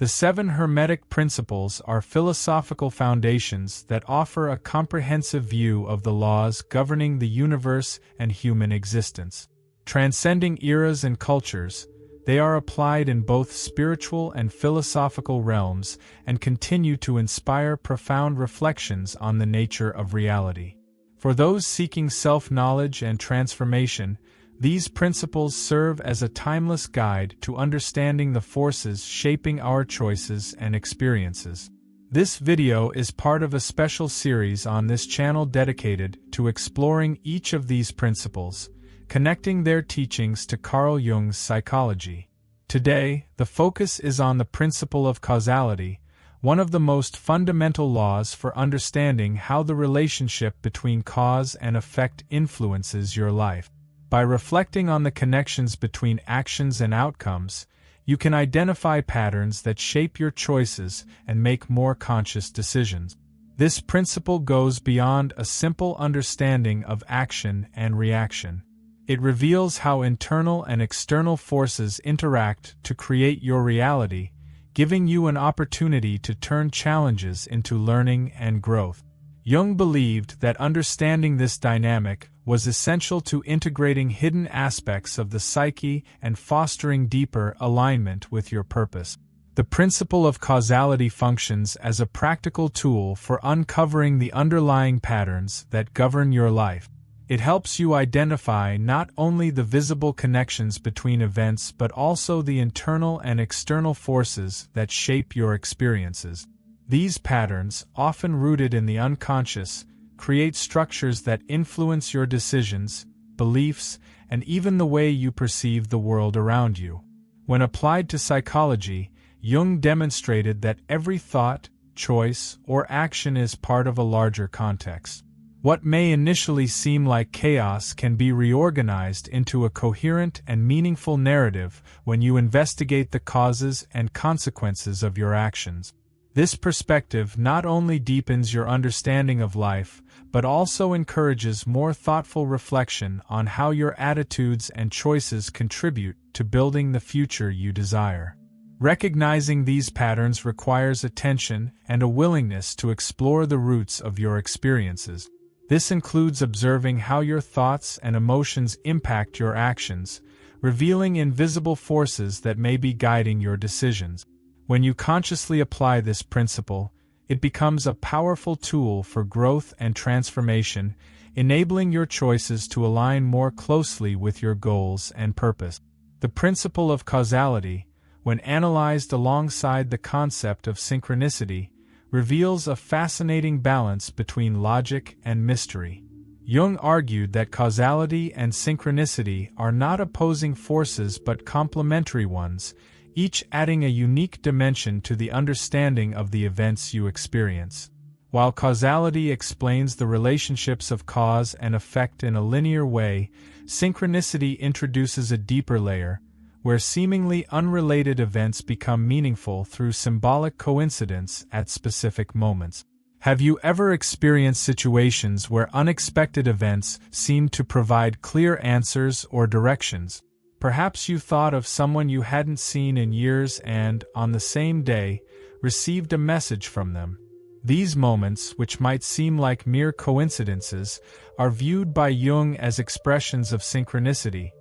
The 7 Hermetic principles are philosophical foundations that offer a comprehensive view of the laws governing the universe and human existence. Transcending eras and cultures, they are applied in both spiritual and philosophical realms and continue to inspire profound reflections on the nature of reality. For those seeking self-knowledge and transformation, these principles serve as a timeless guide to understanding the forces shaping our choices and experiences. This video is part of a special series on this channel dedicated to exploring each of these principles, connecting their teachings to Carl Jung's psychology. Today, the focus is on the principle of causality, one of the most fundamental laws for understanding how the relationship between cause and effect influences your life. By reflecting on the connections between actions and outcomes, you can identify patterns that shape your choices and make more conscious decisions. This principle goes beyond a simple understanding of action and reaction. It reveals how internal and external forces interact to create your reality, giving you an opportunity to turn challenges into learning and growth. Jung believed that understanding this dynamic was essential to integrating hidden aspects of the psyche and fostering deeper alignment with your purpose. The principle of causality functions as a practical tool for uncovering the underlying patterns that govern your life. It helps you identify not only the visible connections between events but also the internal and external forces that shape your experiences. These patterns, often rooted in the unconscious, create structures that influence your decisions, beliefs, and even the way you perceive the world around you. When applied to psychology, Jung demonstrated that every thought, choice, or action is part of a larger context. What may initially seem like chaos can be reorganized into a coherent and meaningful narrative when you investigate the causes and consequences of your actions. This perspective not only deepens your understanding of life, but also encourages more thoughtful reflection on how your attitudes and choices contribute to building the future you desire. Recognizing these patterns requires attention and a willingness to explore the roots of your experiences. This includes observing how your thoughts and emotions impact your actions, revealing invisible forces that may be guiding your decisions. When you consciously apply this principle, it becomes a powerful tool for growth and transformation, enabling your choices to align more closely with your goals and purpose. The principle of causality, when analyzed alongside the concept of synchronicity, reveals a fascinating balance between logic and mystery. Jung argued that causality and synchronicity are not opposing forces but complementary ones, each adding a unique dimension to the understanding of the events you experience. While causality explains the relationships of cause and effect in a linear way, synchronicity introduces a deeper layer, where seemingly unrelated events become meaningful through symbolic coincidence at specific moments. Have you ever experienced situations where unexpected events seem to provide clear answers or directions? Perhaps you thought of someone you hadn't seen in years and, on the same day, received a message from them. These moments, which might seem like mere coincidences, are viewed by Jung as expressions of synchronicity,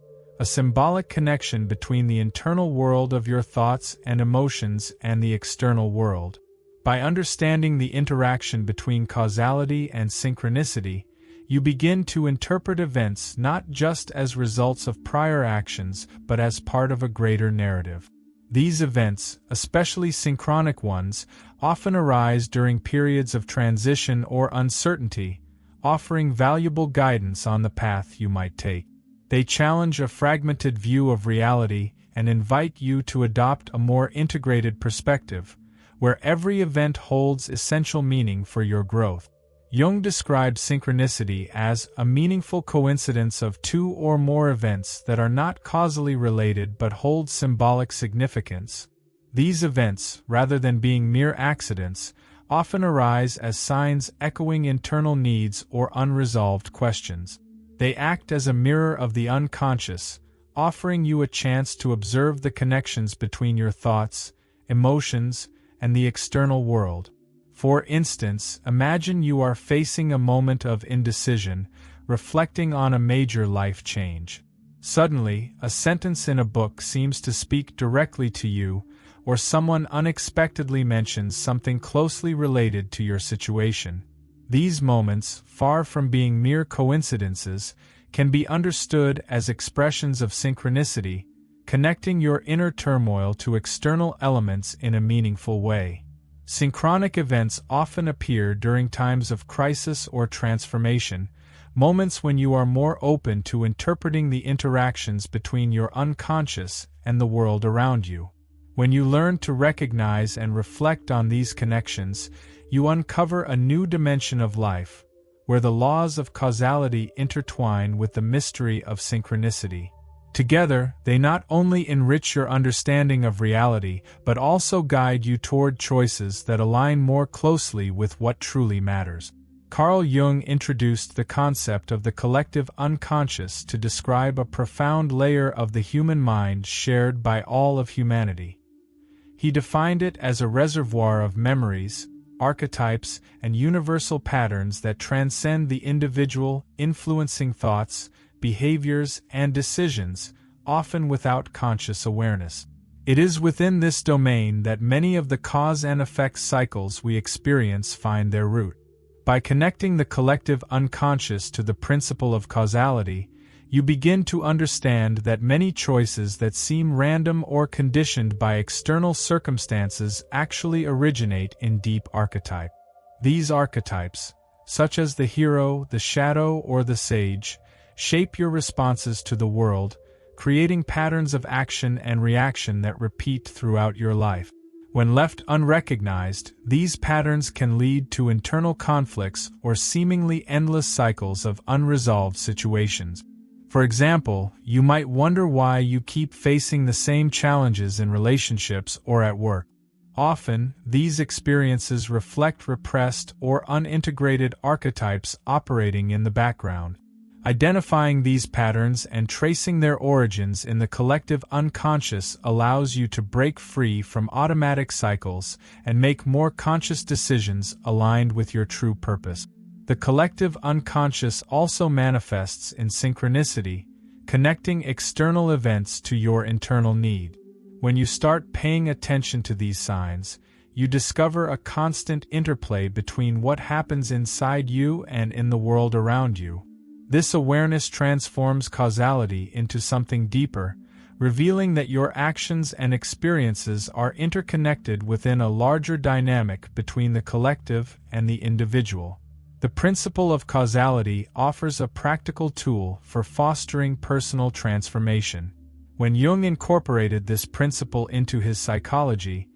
a symbolic connection between the internal world of your thoughts and emotions and the external world. By understanding the interaction between causality and synchronicity, you begin to interpret events not just as results of prior actions but as part of a greater narrative. These events, especially synchronic ones, often arise during periods of transition or uncertainty, offering valuable guidance on the path you might take. They challenge a fragmented view of reality and invite you to adopt a more integrated perspective, where every event holds essential meaning for your growth. Jung described synchronicity as a meaningful coincidence of two or more events that are not causally related but hold symbolic significance. These events, rather than being mere accidents, often arise as signs echoing internal needs or unresolved questions. They act as a mirror of the unconscious, offering you a chance to observe the connections between your thoughts, emotions, and the external world. For instance, imagine you are facing a moment of indecision, reflecting on a major life change. Suddenly, a sentence in a book seems to speak directly to you, or someone unexpectedly mentions something closely related to your situation. These moments, far from being mere coincidences, can be understood as expressions of synchronicity, connecting your inner turmoil to external elements in a meaningful way. Synchronic events often appear during times of crisis or transformation, moments when you are more open to interpreting the interactions between your unconscious and the world around you. When you learn to recognize and reflect on these connections, you uncover a new dimension of life, where the laws of causality intertwine with the mystery of synchronicity. Together, they not only enrich your understanding of reality, but also guide you toward choices that align more closely with what truly matters. Carl Jung introduced the concept of the collective unconscious to describe a profound layer of the human mind shared by all of humanity. He defined it as a reservoir of memories, archetypes, and universal patterns that transcend the individual, influencing thoughts, behaviors, and decisions, often without conscious awareness. It is within this domain that many of the cause and effect cycles we experience find their root. By connecting the collective unconscious to the principle of causality, you begin to understand that many choices that seem random or conditioned by external circumstances actually originate in deep archetype. These archetypes, such as the hero, the shadow, or the sage, shape your responses to the world, creating patterns of action and reaction that repeat throughout your life. When left unrecognized, these patterns can lead to internal conflicts or seemingly endless cycles of unresolved situations. For example, you might wonder why you keep facing the same challenges in relationships or at work. Often, these experiences reflect repressed or unintegrated archetypes operating in the background. Identifying these patterns and tracing their origins in the collective unconscious allows you to break free from automatic cycles and make more conscious decisions aligned with your true purpose. The collective unconscious also manifests in synchronicity, connecting external events to your internal need. When you start paying attention to these signs, you discover a constant interplay between what happens inside you and in the world around you. This awareness transforms causality into something deeper, revealing that your actions and experiences are interconnected within a larger dynamic between the collective and the individual. The principle of causality offers a practical tool for fostering personal transformation. When Jung incorporated this principle into his psychology,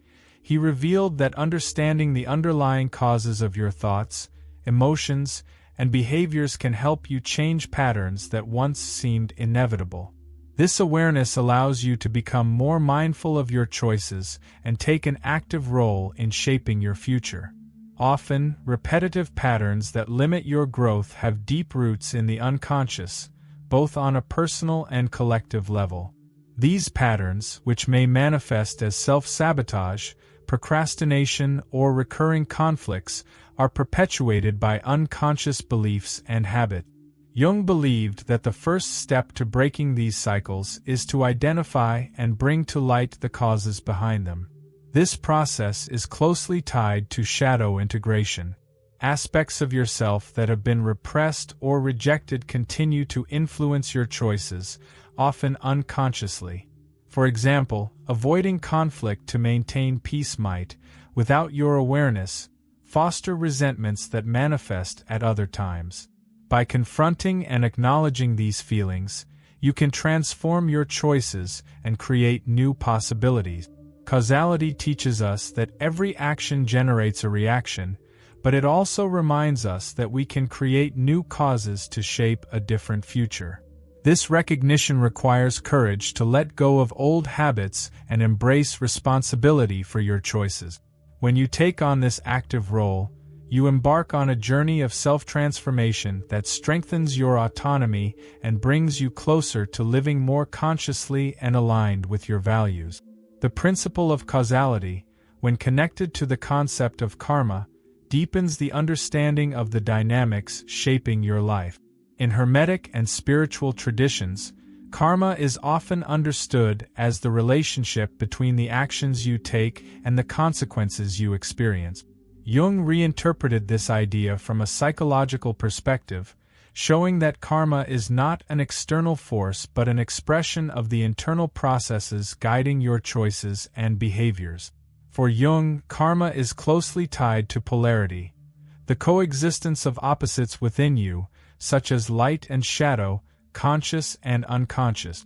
he revealed that understanding the underlying causes of your thoughts, emotions, and behaviors can help you change patterns that once seemed inevitable. This awareness allows you to become more mindful of your choices and take an active role in shaping your future. Often, repetitive patterns that limit your growth have deep roots in the unconscious, both on a personal and collective level. These patterns, which may manifest as self-sabotage, procrastination, or recurring conflicts, are perpetuated by unconscious beliefs and habit. Jung believed that the first step to breaking these cycles is to identify and bring to light the causes behind them. This process is closely tied to shadow integration. Aspects of yourself that have been repressed or rejected continue to influence your choices, often unconsciously. For example, avoiding conflict to maintain peace might, without your awareness, foster resentments that manifest at other times. By confronting and acknowledging these feelings, you can transform your choices and create new possibilities. Causality teaches us that every action generates a reaction, but it also reminds us that we can create new causes to shape a different future. This recognition requires courage to let go of old habits and embrace responsibility for your choices. When you take on this active role, you embark on a journey of self-transformation that strengthens your autonomy and brings you closer to living more consciously and aligned with your values. The principle of causality, when connected to the concept of karma, deepens the understanding of the dynamics shaping your life. In Hermetic and spiritual traditions, karma is often understood as the relationship between the actions you take and the consequences you experience. Jung reinterpreted this idea from a psychological perspective, showing that karma is not an external force but an expression of the internal processes guiding your choices and behaviors. For Jung, karma is closely tied to polarity, the coexistence of opposites within you, such as light and shadow, conscious and unconscious.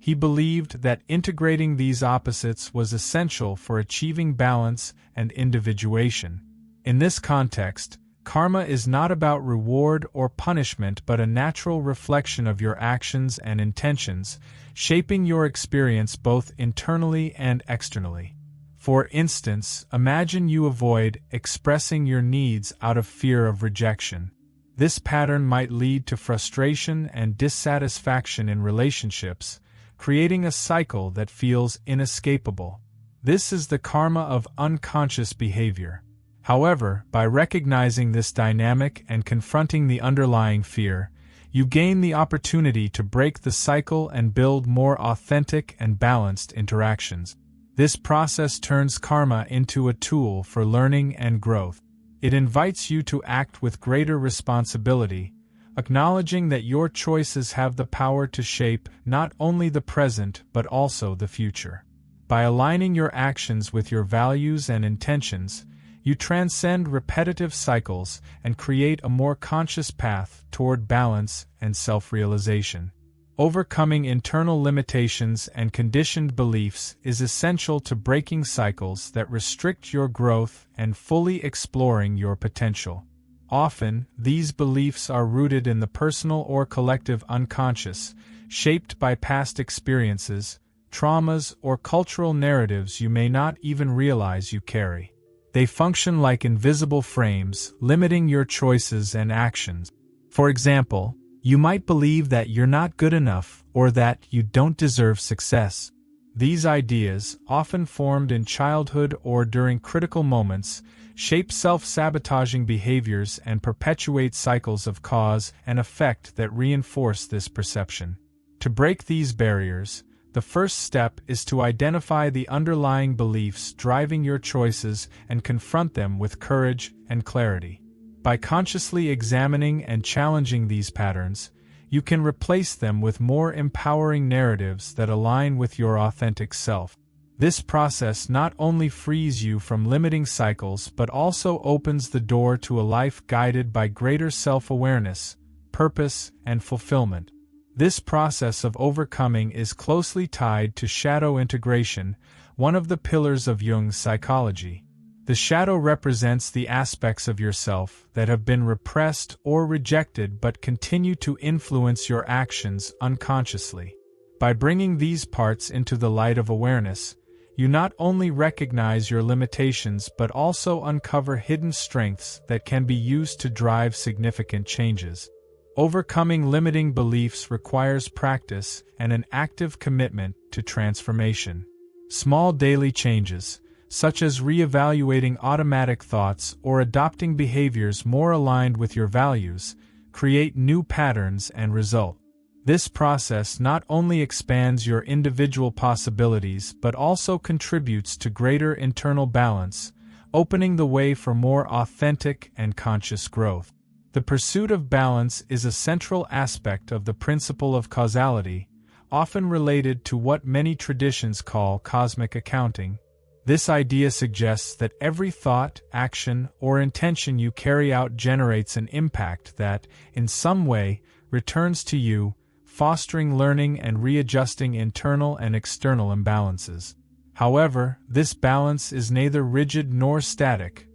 He believed that integrating these opposites was essential for achieving balance and individuation. In this context, karma is not about reward or punishment but a natural reflection of your actions and intentions, shaping your experience both internally and externally. For instance, imagine you avoid expressing your needs out of fear of rejection. This pattern might lead to frustration and dissatisfaction in relationships, creating a cycle that feels inescapable. This is the karma of unconscious behavior. However, by recognizing this dynamic and confronting the underlying fear, you gain the opportunity to break the cycle and build more authentic and balanced interactions. This process turns karma into a tool for learning and growth. It invites you to act with greater responsibility, acknowledging that your choices have the power to shape not only the present but also the future. By aligning your actions with your values and intentions, you transcend repetitive cycles and create a more conscious path toward balance and self-realization. Overcoming internal limitations and conditioned beliefs is essential to breaking cycles that restrict your growth and fully exploring your potential. Often, these beliefs are rooted in the personal or collective unconscious, shaped by past experiences, traumas, or cultural narratives you may not even realize you carry. They function like invisible frames, limiting your choices and actions. For example, you might believe that you're not good enough or that you don't deserve success. These ideas, often formed in childhood or during critical moments, shape self-sabotaging behaviors and perpetuate cycles of cause and effect that reinforce this perception. To break these barriers, the first step is to identify the underlying beliefs driving your choices and confront them with courage and clarity. By consciously examining and challenging these patterns, you can replace them with more empowering narratives that align with your authentic self. This process not only frees you from limiting cycles but also opens the door to a life guided by greater self-awareness, purpose, and fulfillment. This process of overcoming is closely tied to shadow integration, one of the pillars of Jung's psychology. The shadow represents the aspects of yourself that have been repressed or rejected but continue to influence your actions unconsciously. By bringing these parts into the light of awareness, you not only recognize your limitations but also uncover hidden strengths that can be used to drive significant changes. Overcoming limiting beliefs requires practice and an active commitment to transformation. Small daily changes, such as re-evaluating automatic thoughts or adopting behaviors more aligned with your values, create new patterns and result. This process not only expands your individual possibilities but also contributes to greater internal balance, opening the way for more authentic and conscious growth. The pursuit of balance is a central aspect of the principle of causality, often related to what many traditions call cosmic accounting. This idea suggests that every thought, action, or intention you carry out generates an impact that, in some way, returns to you, fostering learning and readjusting internal and external imbalances. However, this balance is neither rigid nor static.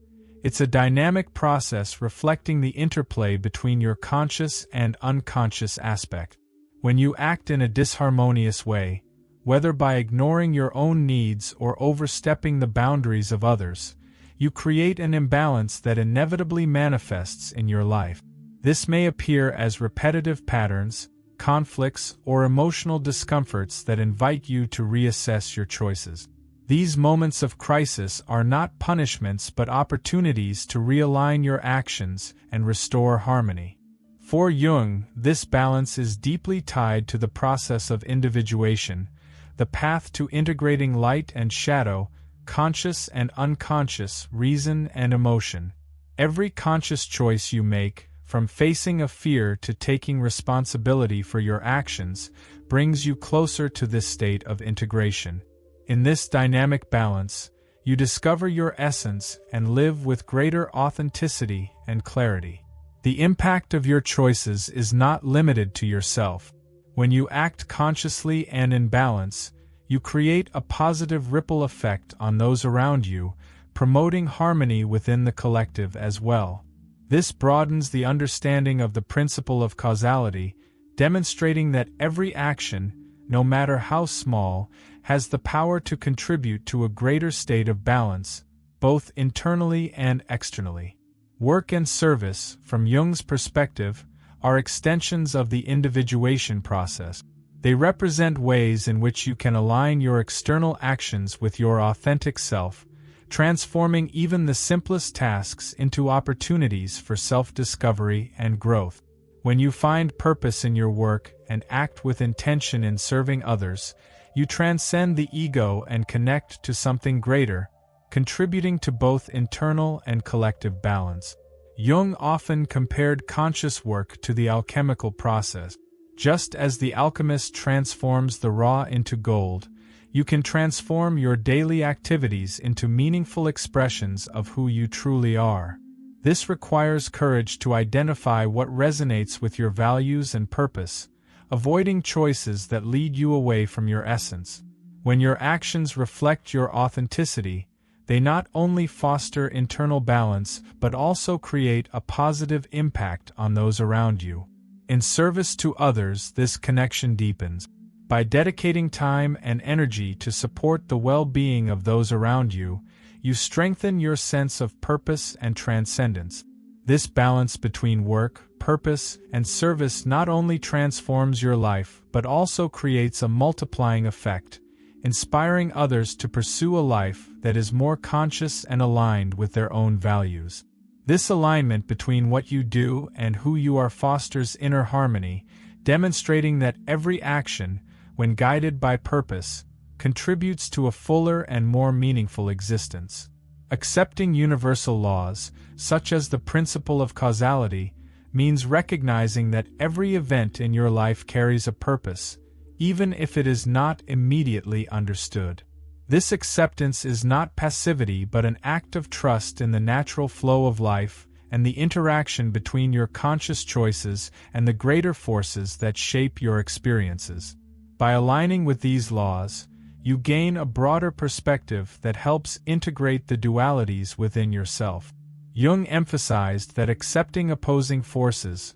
It's a dynamic process reflecting the interplay between your conscious and unconscious aspect. When you act in a disharmonious way, whether by ignoring your own needs or overstepping the boundaries of others, you create an imbalance that inevitably manifests in your life. This may appear as repetitive patterns, conflicts, or emotional discomforts that invite you to reassess your choices. These moments of crisis are not punishments but opportunities to realign your actions and restore harmony. For Jung, this balance is deeply tied to the process of individuation, the path to integrating light and shadow, conscious and unconscious, reason and emotion. Every conscious choice you make, from facing a fear to taking responsibility for your actions, brings you closer to this state of integration. In this dynamic balance, you discover your essence and live with greater authenticity and clarity. The impact of your choices is not limited to yourself. When you act consciously and in balance, you create a positive ripple effect on those around you, promoting harmony within the collective as well. This broadens the understanding of the principle of causality, demonstrating that every action, no matter how small, has the power to contribute to a greater state of balance, both internally and externally. Work and service, from Jung's perspective, are extensions of the individuation process. They represent ways in which you can align your external actions with your authentic self, transforming even the simplest tasks into opportunities for self-discovery and growth. When you find purpose in your work and act with intention in serving others, you transcend the ego and connect to something greater, contributing to both internal and collective balance. Jung often compared conscious work to the alchemical process. Just as the alchemist transforms the raw into gold, you can transform your daily activities into meaningful expressions of who you truly are. This requires courage to identify what resonates with your values and purpose, avoiding choices that lead you away from your essence. When your actions reflect your authenticity, they not only foster internal balance but also create a positive impact on those around you. In service to others, this connection deepens. By dedicating time and energy to support the well-being of those around you, you strengthen your sense of purpose and transcendence. This balance between work, purpose, and service not only transforms your life but also creates a multiplying effect, inspiring others to pursue a life that is more conscious and aligned with their own values. This alignment between what you do and who you are fosters inner harmony, demonstrating that every action, when guided by purpose, contributes to a fuller and more meaningful existence. Accepting universal laws, such as the principle of causality, means recognizing that every event in your life carries a purpose, even if it is not immediately understood. This acceptance is not passivity but an act of trust in the natural flow of life and the interaction between your conscious choices and the greater forces that shape your experiences. By aligning with these laws, you gain a broader perspective that helps integrate the dualities within yourself. Jung emphasized that accepting opposing forces,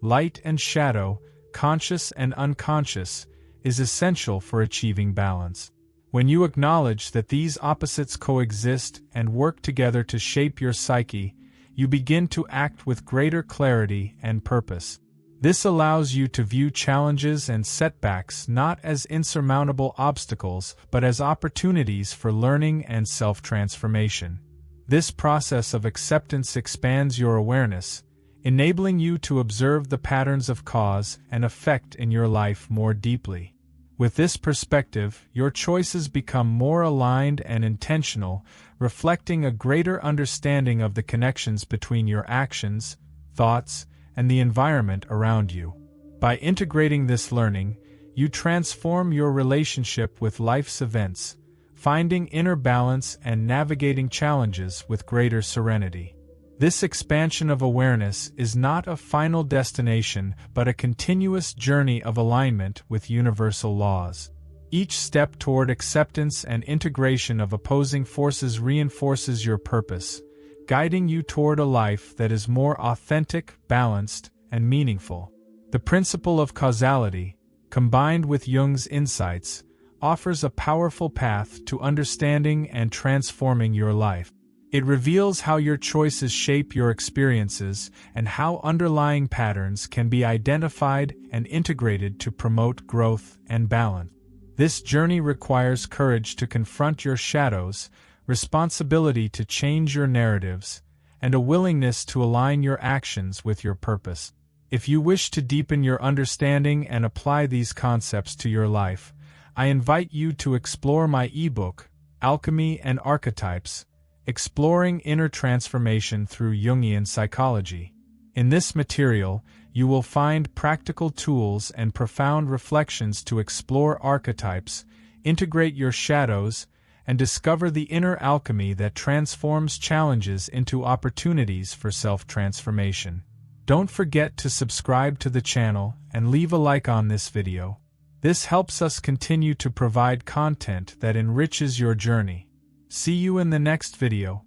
light and shadow, conscious and unconscious, is essential for achieving balance. When you acknowledge that these opposites coexist and work together to shape your psyche, you begin to act with greater clarity and purpose. This allows you to view challenges and setbacks not as insurmountable obstacles but as opportunities for learning and self-transformation. This process of acceptance expands your awareness, enabling you to observe the patterns of cause and effect in your life more deeply. With this perspective, your choices become more aligned and intentional, reflecting a greater understanding of the connections between your actions, thoughts, and the environment around you. By integrating this learning, you transform your relationship with life's events, finding inner balance and navigating challenges with greater serenity. This expansion of awareness is not a final destination but a continuous journey of alignment with universal laws. Each step toward acceptance and integration of opposing forces reinforces your purpose, guiding you toward a life that is more authentic, balanced, and meaningful. The principle of causality, combined with Jung's insights, offers a powerful path to understanding and transforming your life. It reveals how your choices shape your experiences and how underlying patterns can be identified and integrated to promote growth and balance. This journey requires courage to confront your shadows, responsibility to change your narratives, and a willingness to align your actions with your purpose. If you wish to deepen your understanding and apply these concepts to your life, I invite you to explore my ebook, Alchemy and Archetypes, Exploring Inner Transformation Through Jungian Psychology. In this material, you will find practical tools and profound reflections to explore archetypes, integrate your shadows, and discover the inner alchemy that transforms challenges into opportunities for self-transformation. Don't forget to subscribe to the channel and leave a like on this video. This helps us continue to provide content that enriches your journey. See you in the next video.